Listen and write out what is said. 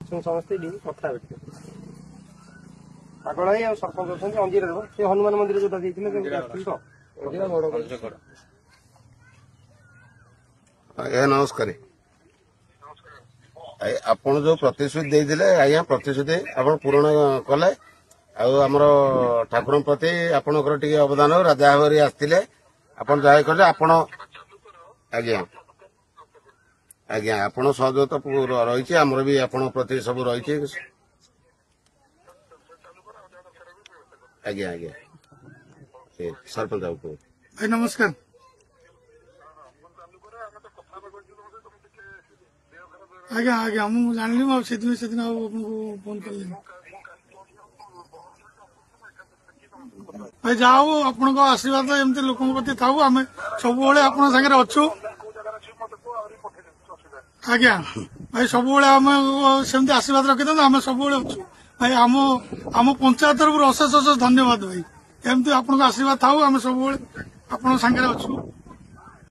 ସମସ୍ତେ ଏଠି କଥା ହେବେ ପାଗଳ ଭାଇ ଆଉ ସରପଞ୍ଚ ଅଛନ୍ତି ଅଞ୍ଜିର ସେ ହନୁମାନ ମନ୍ଦିର ଯୋଉଟା ଦେଇଥିଲେ ଆଜ୍ଞା ନମସ୍କାର। ଆପଣ ଯୋଉ ପ୍ରତିଶ୍ରୁତି ଦେଇଥିଲେ ଆଜ୍ଞା ପ୍ରତିଶ୍ରୁତି ଆପଣ ପୂରଣ କଲେ ଆଉ ଆମର ଠାକୁରଙ୍କ ପ୍ରତି ଆପଣଙ୍କର ଟିକେ ଅବଦାନ ରାଜା ଭାବରେ ଆସିଥିଲେ ଆପଣ ଯାହା କଲେ ଆପଣ ଆଜ୍ଞା ଆଜ୍ଞା ଆପଣ ସହଯୋଗ ରହିଛି ଆମର ବି ଆପଣଙ୍କ ପ୍ରତି ସବୁ ରହିଛି ଆଜ୍ଞା ଆଜ୍ଞା ସରପଞ୍ଚ ବାବୁ ଭାଇ ନମସ୍କାର। ଆଜ୍ଞା ଆଜ୍ଞା ମୁଁ ଜାଣିଲି ଆଉ ସେଥିପାଇଁ ସେଦିନ ଆଉ ଆପଣଙ୍କୁ ଫୋନ କଲି ଭାଇ ଯାହା ହଉ ଆପଣଙ୍କ ଆଶୀର୍ବାଦ ଏମିତି ଲୋକଙ୍କ ପ୍ରତି ଥାଉ ଆମେ ସବୁବେଳେ ଆପଣଙ୍କ ସାଙ୍ଗରେ ଅଛୁ ଆଜ୍ଞା ଭାଇ ସବୁବେଳେ ଆମେ ସେମିତି ଆଶୀର୍ବାଦ ରଖିଥାନ୍ତୁ ଆମେ ସବୁବେଳେ ଅଛୁ ଭାଇ ଆମ ପଞ୍ଚାୟତ ତରଫରୁ ଅଶେଷ ଅଶେଷ ଧନ୍ୟବାଦ ଭାଇ ଏମିତି ଆପଣଙ୍କ ଆଶୀର୍ବାଦ ଥାଉ ଆମେ ସବୁବେଳେ ଆପଣଙ୍କ ସାଙ୍ଗରେ ଅଛୁ।